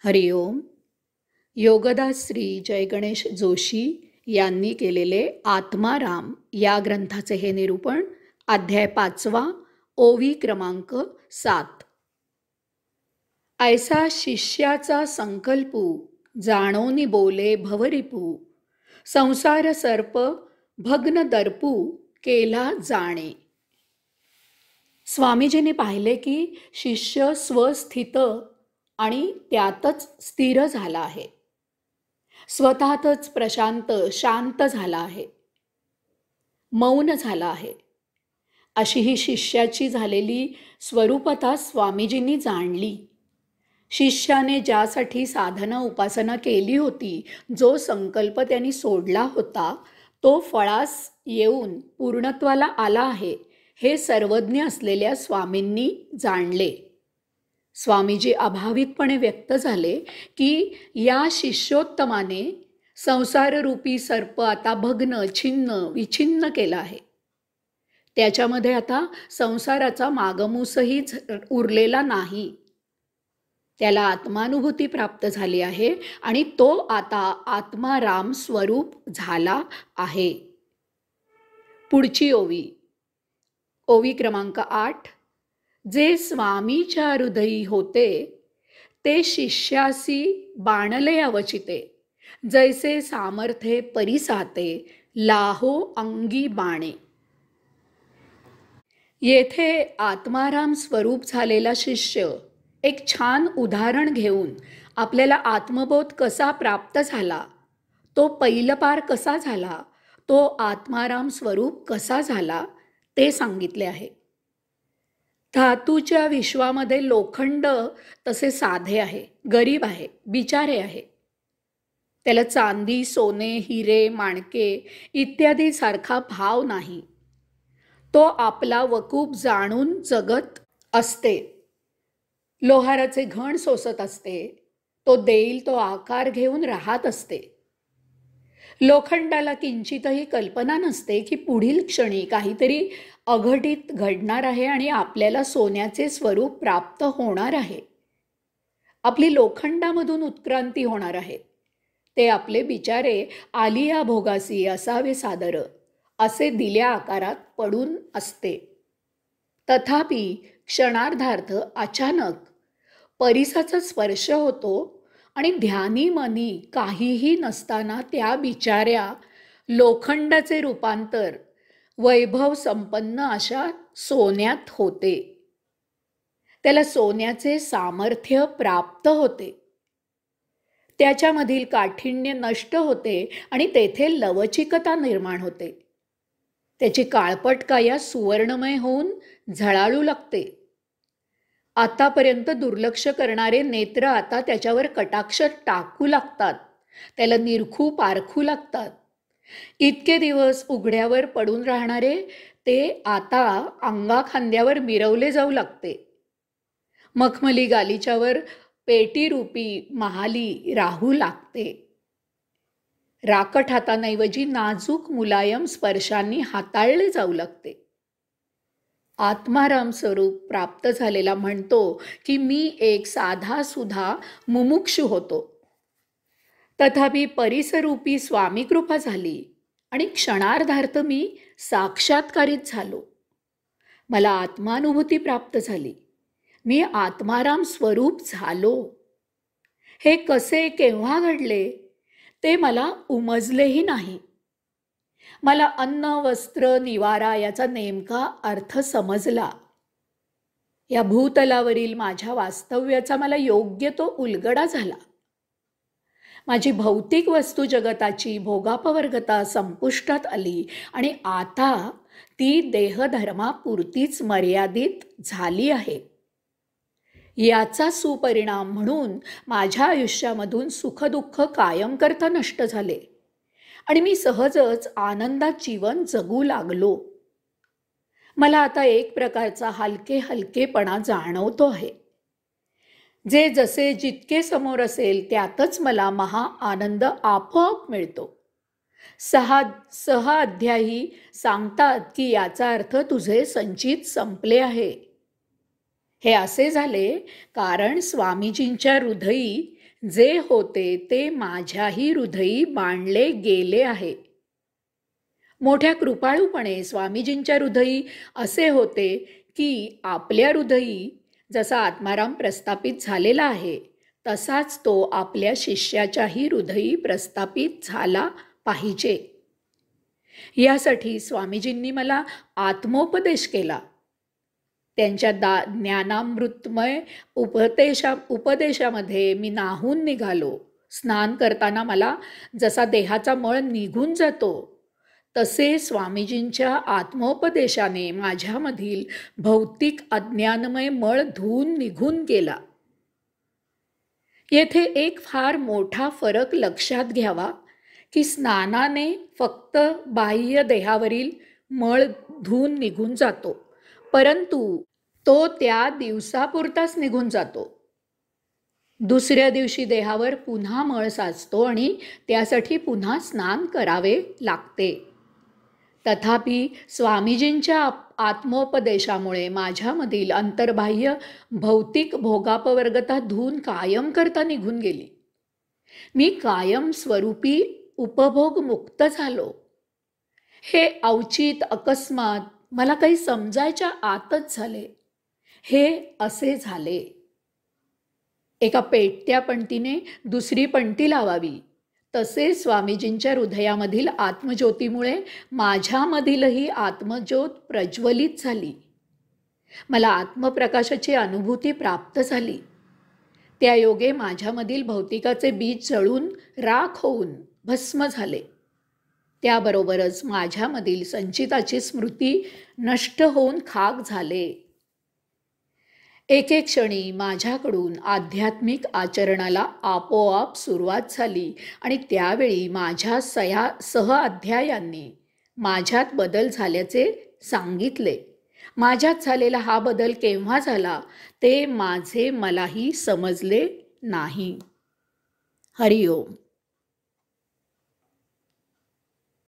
हरिओम. योगदास श्री जय गणेश जोशी यांनी केलेले आत्माराम या ग्रंथाचे हे निरूपण. अध्याय 5, ओवी क्रमांक 7. ऐसा शिष्याचा संकल्पू, जाणोनी बोले भवरिपू, संसार सर्प भग्न दर्पू, केला जाणे. स्वामीजींनी पाहिले की शिष्य स्वस्थित आणि त्यातच स्थिर झाला आहे, स्वतःतच प्रशांत शांत झाला आहे, मौन झाला आहे. अशी ही शिष्याची झालेली स्वरूपता स्वामीजींनी जाणली. शिष्याने ज्यासाठी साधना उपासना केली होती, जो संकल्प त्यांनी सोडला होता, तो फळास येऊन पूर्णत्वाला आला आहे हे सर्वज्ञ असलेल्या स्वामींनी जाणले. स्वामीजी अभावितपणे व्यक्त झाले की या शिष्योत्तमाने संसाररूपी सर्प आता भग्न छिन्न विछिन्न केला आहे. त्याच्यामध्ये आता संसाराचा मागमूसही उरलेला नाही. त्याला आत्मानुभूती प्राप्त झाली आहे आणि तो आता आत्माराम स्वरूप झाला आहे. पुढची ओवी, ओवी क्रमांक 8. जे स्वामीच्या हृदयी होते, ते शिष्यासी बाणले अवचिते, जैसे सामर्थ्ये परिसाते, लाहो अंगी बाणे. येथे आत्माराम स्वरूप झालेला शिष्य एक छान उदाहरण घेऊन आपल्याला आत्मबोध कसा प्राप्त झाला, तो पैलपार कसा झाला, तो आत्माराम स्वरूप कसा झाला ते सांगितले आहे. धातूच्या विश्वामध्ये लोखंड तसे साधे आहे, गरीब आहे, बिचारे आहे. त्याला चांदी सोने हिरे माणके इत्यादी सारखा भाव नाही. तो आपला वकूब जाणून जगत असते. लोहाराचे घण सोसत असते. तो देईल तो आकार घेऊन राहत असते. लोखंडाला किंचितही कल्पना नसते की पुढील क्षणी काहीतरी अघटित घडणार आहे आणि आपल्याला सोन्याचे स्वरूप प्राप्त होणार आहे. आपली लोखंडामधून उत्क्रांती होणार आहे. ते आपले बिचारे आलिया भोगासी असावे सादर असे दिल्या आकारात पडून असते. तथापि क्षणार्धार्थ अचानक परिसाचा स्पर्श होतो आणि ध्यानी मनी काहीही नसताना त्या बिचाऱ्या लोखंडाचे रूपांतर वैभव संपन्न अशा सोन्यात होते. त्याला सोन्याचे सामर्थ्य प्राप्त होते. त्याच्यामधील काठिण्य नष्ट होते आणि तेथे लवचिकता निर्माण होते. त्याची काळपट काया सुवर्णमय होऊन झळाळू लागते. आतापर्यंत दुर्लक्ष करणारे नेत्र आता त्याच्यावर कटाक्ष टाकू लागतात. त्याला निरखू पारखू लागतात. इतके दिवस उघड्यावर पडून राहणारे ते आता अंगाखांद्यावर मिरवले जाऊ लागते. मखमली गालीच्यावर पेटीरूपी महाली राहू लागते. राकट हातांऐवजी नाजूक मुलायम स्पर्शांनी हाताळले जाऊ लागते. आत्माराम स्वरूप प्राप्त झालेला म्हणतो की मी एक साधा सुधा मुमुक्षु होतो. तथापि परिसरूपी स्वामी कृपा झाली आणि क्षणार्धार्थ मी साक्षात्कारित झालो. मला आत्मानुभूती प्राप्त झाली. मी आत्माराम स्वरूप झालो. हे कसे केव्हा घडले ते मला उमजलेही नाही. मला अन्न वस्त्र निवारा याचा नेमका अर्थ समजला. या भूतलावरील माझ्या वास्तव्याचा मला योग्य तो उलगडा झाला. माझी भौतिक वस्तू जगताची भोगापवर्गता संपुष्टात आली आणि आता ती देहधर्मापुरतीच मर्यादित झाली आहे. याचा सुपरिणाम म्हणून माझ्या आयुष्यामधून सुखदुःख कायम करता नष्ट झाले आणि मी सहजच आनंदात जीवन जगू लागलो. मला आता एक प्रकारचा हलकेपणा जाणवतो आहे. जे जसे जितके समोर असेल त्यातच मला महा आनंद आपोआप मिळतो. 6 अध्यायी सांगतात की याचा अर्थ तुझे संचित संपले आहे. हे असे झाले कारण स्वामीजींच्या हृदयी जे होते ते माझ्याही हृदयी बाणले गेले आहे. मोठ्या कृपाळूपणे स्वामीजींच्या हृदयी असे होते की आपल्या हृदयी जसा आत्माराम प्रस्थापित झालेला आहे तसाच तो आपल्या शिष्याच्याही हृदयी प्रस्थापित झाला पाहिजे. यासाठी स्वामीजींनी मला आत्मोपदेश केला. त्यांच्या ज्ञानामृतमय उपदेशामध्ये मी नाहून निघालो. स्नान करताना मला जसा देहाचा मळ निघून जातो तसे स्वामीजींच्या आत्मोपदेशाने माझ्यामधील भौतिक अज्ञानमय मळ धुवून निघून गेला. येथे एक फार मोठा फरक लक्षात घ्यावा की स्नानाने फक्त बाह्य देहावरील मळ धुवून निघून जातो, परंतु तो त्या दिवसापुरताच निघून जातो. दुसऱ्या दिवशी देहावर पुन्हा मळ साचतो आणि त्यासाठी पुन्हा स्नान करावे लागते. तथापि स्वामीजींच्या आत्मोपदेशामुळे माझ्यामधील अंतर्बाह्य भौतिक भोगापवर्गता धुवून कायम करता निघून गेली. मी कायम स्वरूपी उपभोग मुक्त झालो. हे अवचित अकस्मात मला काही समजायच्या आतच झाले. हे असे झाले. एका पेटत्या पणतीने दुसरी पणती लावावी तसे स्वामीजींच्या हृदयामधील आत्मज्योतीमुळे माझ्यामधीलही आत्मज्योत प्रज्वलित झाली. मला आत्मप्रकाशाची अनुभूती प्राप्त झाली. त्या योगे माझ्यामधील भौतिकाचे बीज जळून राख होऊन भस्म झाले. त्याबरोबरच माझ्यामधील संचिताची स्मृती नष्ट होऊन खाक झाले. एक क्षणी माझ्याकडून आध्यात्मिक आचरणाला आपोआप सुरुवात झाली आणि त्यावेळी माझ्या सहअध्यायांनी माझ्यात बदल झाल्याचे सांगितले. माझ्यात झालेला हा बदल केव्हा झाला ते मलाही समजले नाही. हरिओम.